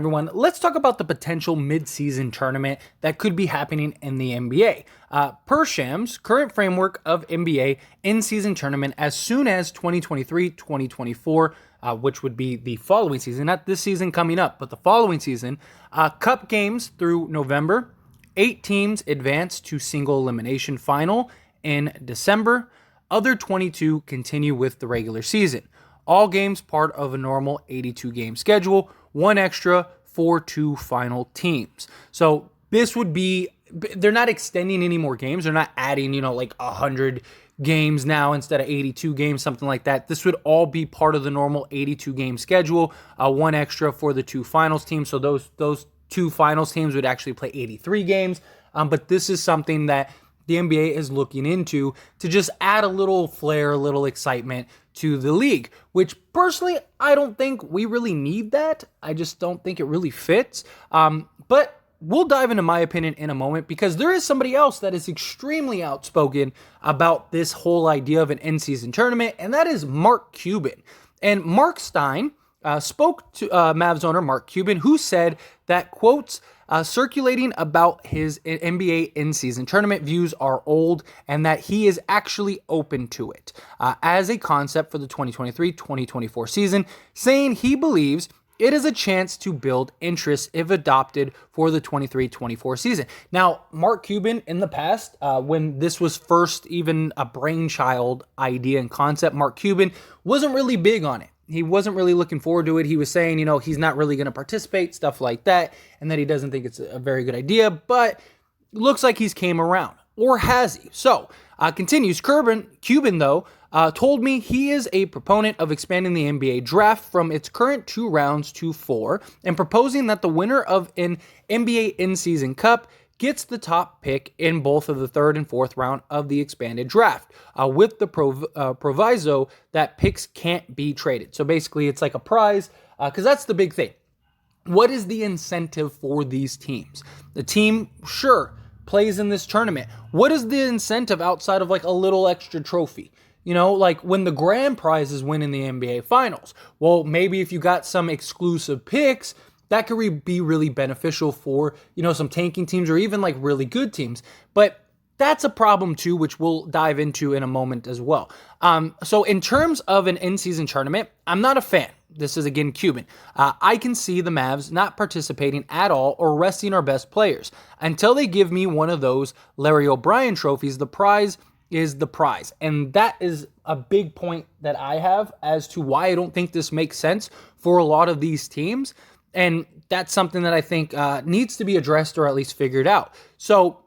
Everyone, let's talk about the potential mid-season tournament that could be happening in the NBA. Per Shams' current framework of NBA in-season tournament as soon as 2023-2024, which would be the following season, not this season coming up, but the following season, cup games through November, 8 teams advance to single elimination final in December, other 22 continue with the regular season. All games part of a normal 82-game schedule, one extra for 2 final teams. So this would be, they're not extending any more games. They're not adding, like 100 games now instead of 82 games, something like that. This would all be part of the normal 82-game schedule, one extra for the 2 finals teams. So those 2 finals teams would actually play 83 games. But this is something that the NBA is looking into to just add a little flair, a little excitement to the league, which personally, I don't think we really need that. I just don't think it really fits. But we'll dive into my opinion in a moment because there is somebody else that is extremely outspoken about this whole idea of an in-season tournament, and that is Mark Cuban. And Mark Stein spoke to Mavs owner Mark Cuban, who said that, quotes, circulating about his NBA in-season tournament views are old and that he is actually open to it as a concept for the 2023-2024 season, saying he believes it is a chance to build interest if adopted for the 23-24 season. Now, Mark Cuban in the past, when this was first even a brainchild idea and concept, Mark Cuban wasn't really big on it. He wasn't really looking forward to it. He was saying, he's not really going to participate, stuff like that, and that he doesn't think it's a very good idea, but looks like he's came around. Or has he? So, continues, Cuban, though, told me he is a proponent of expanding the NBA draft from its current 2 rounds to 4, and proposing that the winner of an NBA in-season cup gets the top pick in both of the 3rd and 4th round of the expanded draft, with the proviso that picks can't be traded. So basically, it's like a prize, because that's the big thing. What is the incentive for these teams? The team, sure, plays in this tournament. What is the incentive outside of like a little extra trophy? Like when the grand prize is winning the NBA Finals. Well, maybe if you got some exclusive picks, that could be really beneficial for, some tanking teams or even like really good teams. But that's a problem too, which we'll dive into in a moment as well. So in terms of an in-season tournament, I'm not a fan. This is, again, Cuban. I can see the Mavs not participating at all or resting our best players. Until they give me one of those Larry O'Brien trophies, the prize is the prize. And that is a big point that I have as to why I don't think this makes sense for a lot of these teams. And that's something that I think needs to be addressed or at least figured out. So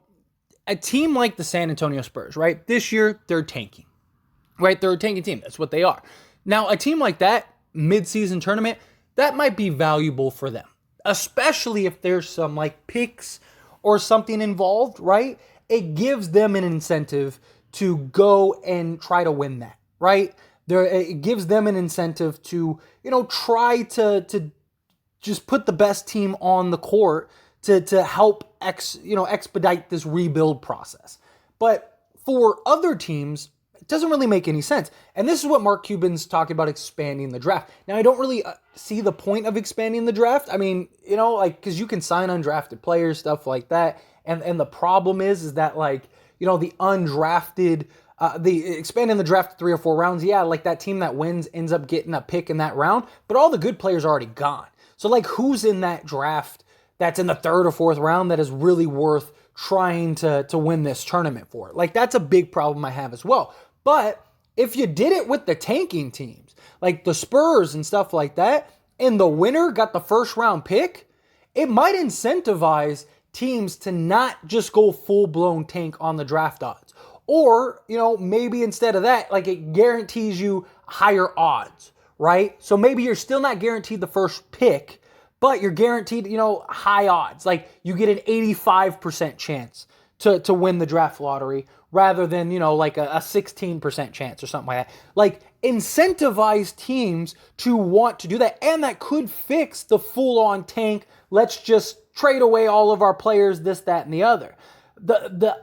a team like the San Antonio Spurs, right? This year, they're tanking, right? They're a tanking team. That's what they are. Now, a team like that, mid-season tournament, that might be valuable for them, especially if there's some like picks or something involved, right? It gives them an incentive to go and try to win that, right? It gives them an incentive to, try to just put the best team on the court to help expedite this rebuild process. But for other teams, it doesn't really make any sense. And this is what Mark Cuban's talking about, expanding the draft. Now, I don't really see the point of expanding the draft. I mean, because you can sign undrafted players, stuff like that. And the problem is that the undrafted, the expanding the draft to 3 or 4 rounds, yeah, like that team that wins ends up getting a pick in that round, but all the good players are already gone. So who's in that draft that's in the 3rd or 4th round that is really worth trying to win this tournament for? That's a big problem I have as well. But if you did it with the tanking teams, like the Spurs and stuff like that, and the winner got the 1st round pick, it might incentivize teams to not just go full-blown tank on the draft odds. Or, maybe instead of that, it guarantees you higher odds, right? So maybe you're still not guaranteed the 1st pick, but you're guaranteed, high odds. You get an 85% chance to win the draft lottery rather than, a 16% chance or something like that. Incentivize teams to want to do that. And that could fix the full-on tank. Let's just trade away all of our players, this, that, and the other.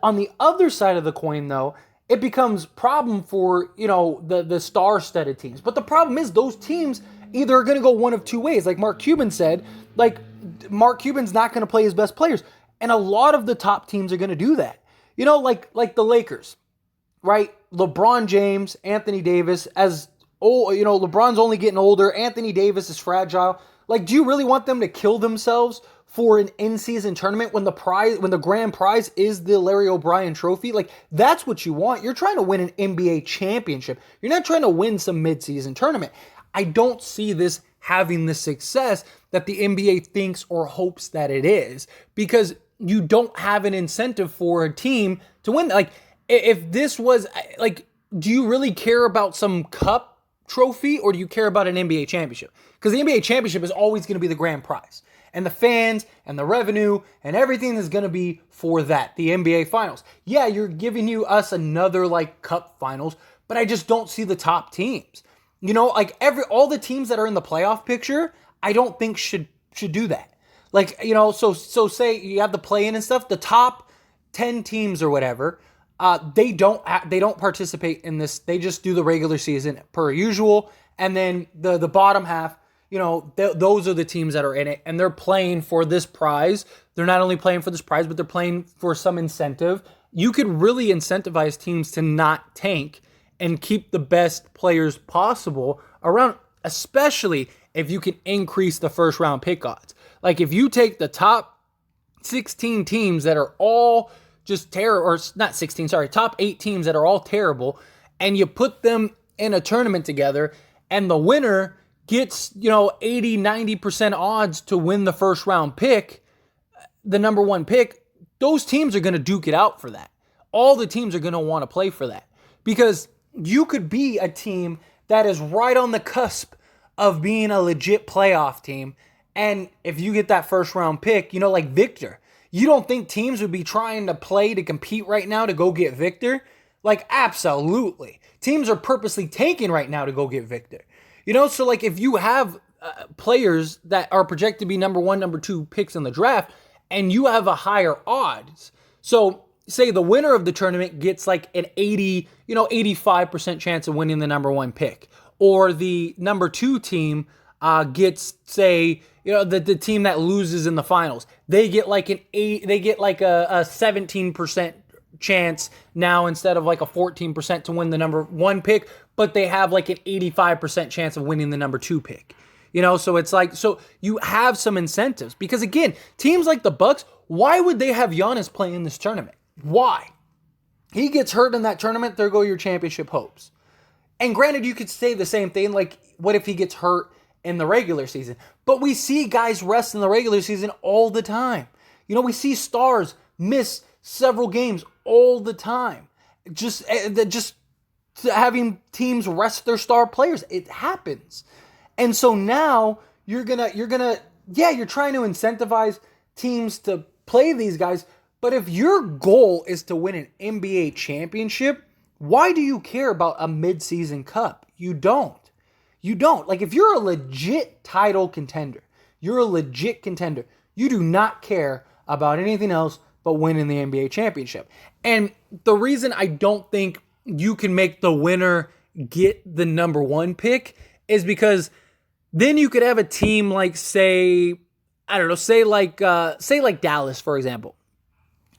On the other side of the coin, though, it becomes problem for, the star-studded teams. But the problem is those teams either are going to go one of 2 ways. Like Mark Cuban said, Mark Cuban's not going to play his best players. And a lot of the top teams are going to do that. Like the Lakers, right? LeBron James, Anthony Davis, LeBron's only getting older. Anthony Davis is fragile. Like, do you really want them to kill themselves for an in-season tournament when the grand prize is the Larry O'Brien trophy? Like, that's what you want. You're trying to win an NBA championship. You're not trying to win some mid-season tournament. I don't see this having the success that the NBA thinks or hopes that it is, because you don't have an incentive for a team to win. Like, if this was, like, do you really care about some cup trophy, or do you care about an NBA championship? Because the NBA championship is always going to be the grand prize, and the fans and the revenue and everything is going to be for that. The NBA finals. Yeah, you're giving us another like cup finals, but I just don't see the top teams. Like all the teams that are in the playoff picture, I don't think should do that. Like, so say you have the play-in and stuff, the top 10 teams or whatever, they don't participate in this. They just do the regular season per usual, and then the bottom half, those are the teams that are in it, and they're playing for this prize. They're not only playing for this prize, but they're playing for some incentive. You could really incentivize teams to not tank and keep the best players possible around, especially if you can increase the first round pick odds. Like, if you take the top 16 teams that are all just terrible, or not 16, sorry, top 8 teams that are all terrible, and you put them in a tournament together, and the winner gets, 80, 90% odds to win the first round pick, the number 1 pick, those teams are going to duke it out for that. All the teams are going to want to play for that, because you could be a team that is right on the cusp of being a legit playoff team, and if you get that first round pick, like Victor, you don't think teams would be trying to play to compete right now to go get Victor? Like, absolutely. Teams are purposely tanking right now to go get Victor. So like, if you have players that are projected to be number 1, number 2 picks in the draft, and you have a higher odds, so say the winner of the tournament gets like an 85% chance of winning the number 1 pick, or the number 2 team gets, say, the team that loses in the finals, they get like a 17% chance now instead of like a 14% to win the number 1 pick, but they have like an 85% chance of winning the number 2 pick. So it's like, so you have some incentives, because again, teams like the Bucks, why would they have Giannis play in this tournament? Why? He gets hurt in that tournament, there go your championship hopes. And granted, you could say the same thing, like, what if he gets hurt in the regular season? But we see guys rest in the regular season all the time. We see stars miss several games all the time. Just having teams rest their star players, it happens. And so now you're trying to incentivize teams to play these guys. But if your goal is to win an NBA championship, why do you care about a mid-season cup? You don't. Like, if you're a legit title contender, you do not care about anything else but winning the NBA championship. And the reason I don't think you can make the winner get the number 1 pick is because then you could have a team like, say like Dallas, for example.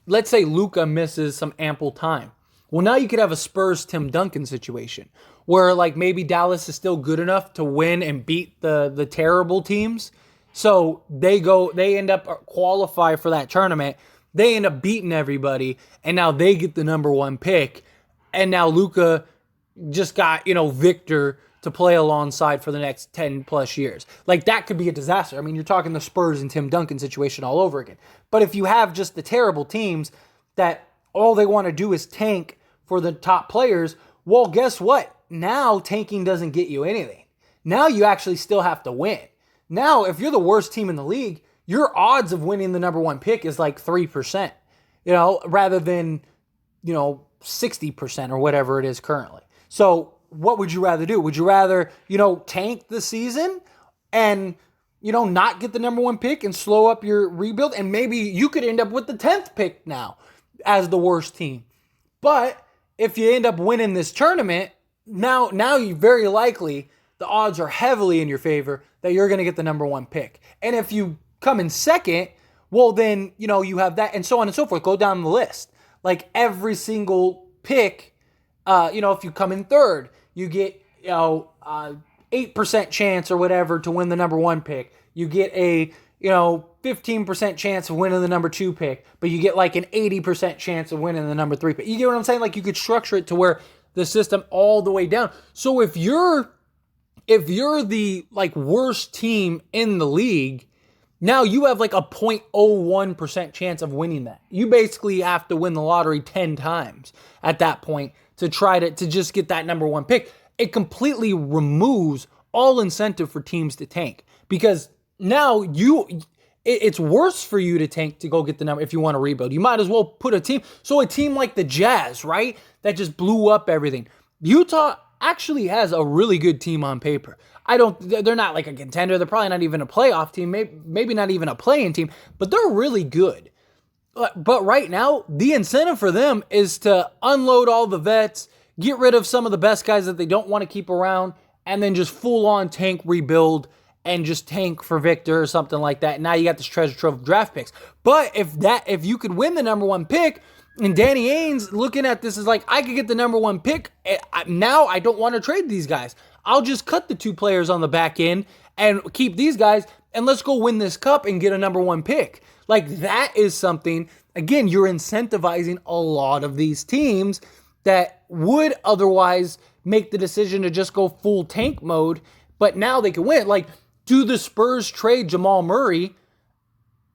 Let's say Luka misses some ample time. Well, now you could have a Spurs Tim Duncan situation where, like, maybe Dallas is still good enough to win and beat the terrible teams. So they end up qualify for that tournament. They end up beating everybody, and now they get the number 1 pick. And now Luka just got, Victor to play alongside for the next 10 plus years. Like, that could be a disaster. I mean, you're talking the Spurs and Tim Duncan situation all over again. But if you have just the terrible teams that all they want to do is tank for the top players, well, guess what? Now tanking doesn't get you anything. Now you actually still have to win. Now, if you're the worst team in the league, your odds of winning the number 1 pick is like 3%, rather than, 60% or whatever it is currently. So what would you rather do? Would you rather, tank the season and, not get the number 1 pick and slow up your rebuild? And maybe you could end up with the 10th pick now as the worst team. But if you end up winning this tournament, now you very likely, the odds are heavily in your favor that you're going to get the number 1 pick. And if you come in second, well, then, you have that, and so on and so forth. Go down the list. Like every single pick, if you come in third, you get, 8% chance or whatever to win the number one pick. You get a, 15% chance of winning the number two pick, but you get like an 80% chance of winning the number three pick. You get what I'm saying? Like you could structure it to where the system all the way down. So if you're the like worst team in the league, now you have like a 0.01% chance of winning that. You basically have to win the lottery 10 times at that point to try to just get that number one pick. It completely removes all incentive for teams to tank, because now it's worse for you to tank to go get the number if you want to rebuild. You might as well put a team like the Jazz, right, that just blew up everything. Utah actually has a really good team on paper. They're not like a contender. They're probably not even a playoff team, maybe not even a play-in team, but they're really good. But right now, the incentive for them is to unload all the vets, get rid of some of the best guys that they don't want to keep around, and then just full-on tank rebuild and just tank for Victor or something like that. Now you got this treasure trove of draft picks. But if you could win the number one pick, and Danny Ainge looking at this is like, I could get the number one pick. Now I don't want to trade these guys. I'll just cut the two players on the back end and keep these guys, and let's go win this cup and get a number one pick. Like that is something, again, you're incentivizing a lot of these teams that would otherwise make the decision to just go full tank mode, but now they can win. Like, do the Spurs trade Jamal Murray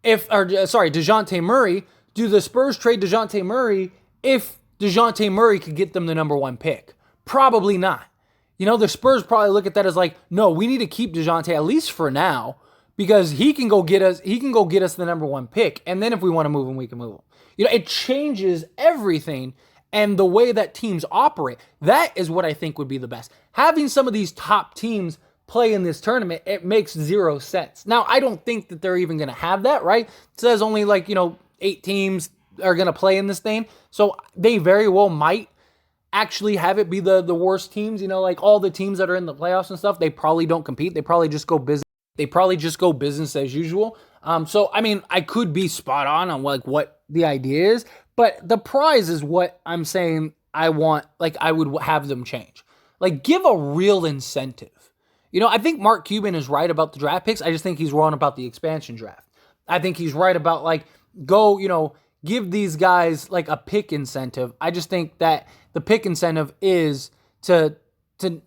DeJounte Murray? Do the Spurs trade DeJounte Murray if DeJounte Murray could get them the number one pick? Probably not. The Spurs probably look at that as like, no, we need to keep DeJounte at least for now, because he can go get us the number one pick, and then if we want to move him, we can move him. It changes everything. And the way that teams operate, that is what I think would be the best. Having some of these top teams play in this tournament, it makes zero sense. Now, I don't think that they're even going to have that, right? It says only 8 teams are going to play in this thing. So they very well might actually have it be the worst teams, like all the teams that are in the playoffs and stuff, they probably don't compete. They probably just go business as usual. So, I mean, I could be spot on like what the idea is, but the prize is what I'm saying I want, like I would have them change. Like give a real incentive. I think Mark Cuban is right about the draft picks. I just think he's wrong about the expansion draft. I think he's right about like, give these guys like a pick incentive. I just think that the pick incentive is to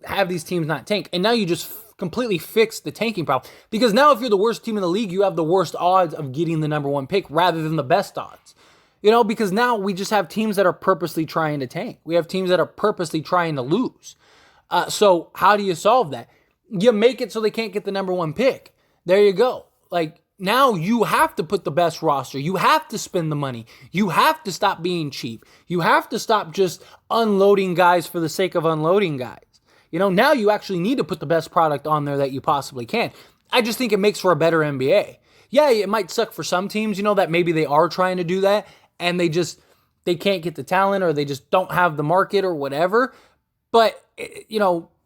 have these teams not tank. And now you just completely fix the tanking problem. Because now if you're the worst team in the league, you have the worst odds of getting the number one pick rather than the best odds. Because now we just have teams that are purposely trying to tank. We have teams that are purposely trying to lose. So how do you solve that? You make it so they can't get the number one pick. There you go. Like now you have to put the best roster. You have to spend the money. You have to stop being cheap. You have to stop just unloading guys for the sake of unloading guys. Now you actually need to put the best product on there that you possibly can. I just think it makes for a better NBA. Yeah, it might suck for some teams, that maybe they are trying to do that and they can't get the talent or they just don't have the market or whatever. But,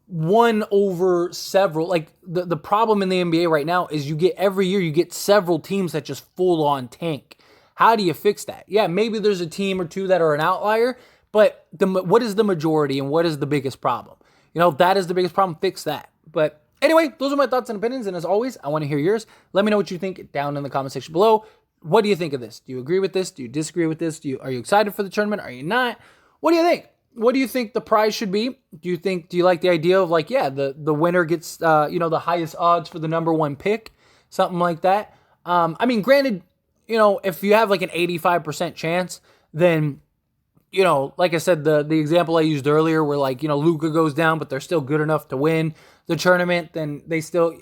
one over several, like the problem in the NBA right now is every year you get several teams that just full on tank. How do you fix that? Yeah, maybe there's a team or two that are an outlier, but what is the majority and what is the biggest problem? That is the biggest problem. Fix that. But anyway, those are my thoughts and opinions. And as always, I want to hear yours. Let me know what you think down in the comment section below. What do you think of this? Do you agree with this? Do you disagree with this? Are you excited for the tournament? Are you not? What do you think? What do you think the prize should be? Do you like the idea of like, yeah, the winner gets, the highest odds for the number one pick, something like that? I mean, granted, if you have like an 85% chance, then, like I said, the example I used earlier where like, Luka goes down, but they're still good enough to win the tournament, then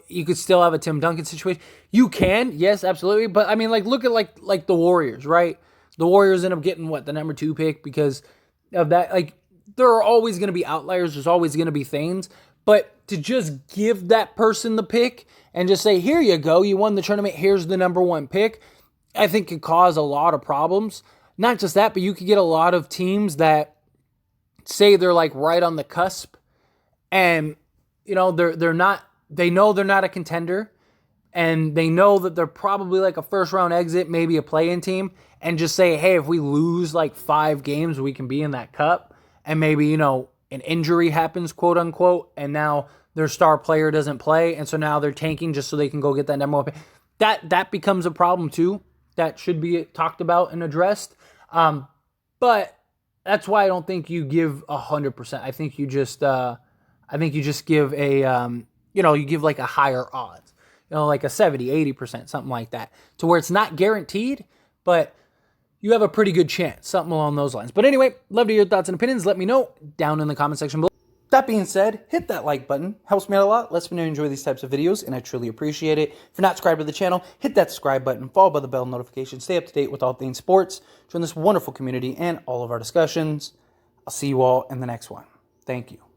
you could still have a Tim Duncan situation. You can, yes, absolutely. But I mean, like, look at like the Warriors, right? The Warriors end up getting the number 2 pick because of that. Like, there are always going to be outliers. There's always going to be things. But to just give that person the pick and just say, here you go, you won the tournament, here's the number 1 pick, I think could cause a lot of problems. Not just that, but you could get a lot of teams that say they're like right on the cusp and, they know they're not a contender and they know that they're probably like a first round exit, maybe a play-in team, and just say, hey, if we lose like 5 games, we can be in that cup, and maybe, you know, an injury happens, quote unquote, and now their star player doesn't play, and so now they're tanking just so they can go get that number one pick. That becomes a problem too. That should be talked about and addressed. But that's why I don't think you give 100%. I think you just give a you give like a higher odds, like a 70, 80%, something like that, to where it's not guaranteed, but you have a pretty good chance, something along those lines. But anyway, love to hear your thoughts and opinions. Let me know down in the comment section below. That being said, hit that like button. Helps me out a lot. Lets me know you enjoy these types of videos, and I truly appreciate it. If you're not subscribed to the channel, hit that subscribe button, followed by the bell notification. Stay up to date with all things sports. Join this wonderful community and all of our discussions. I'll see you all in the next one. Thank you.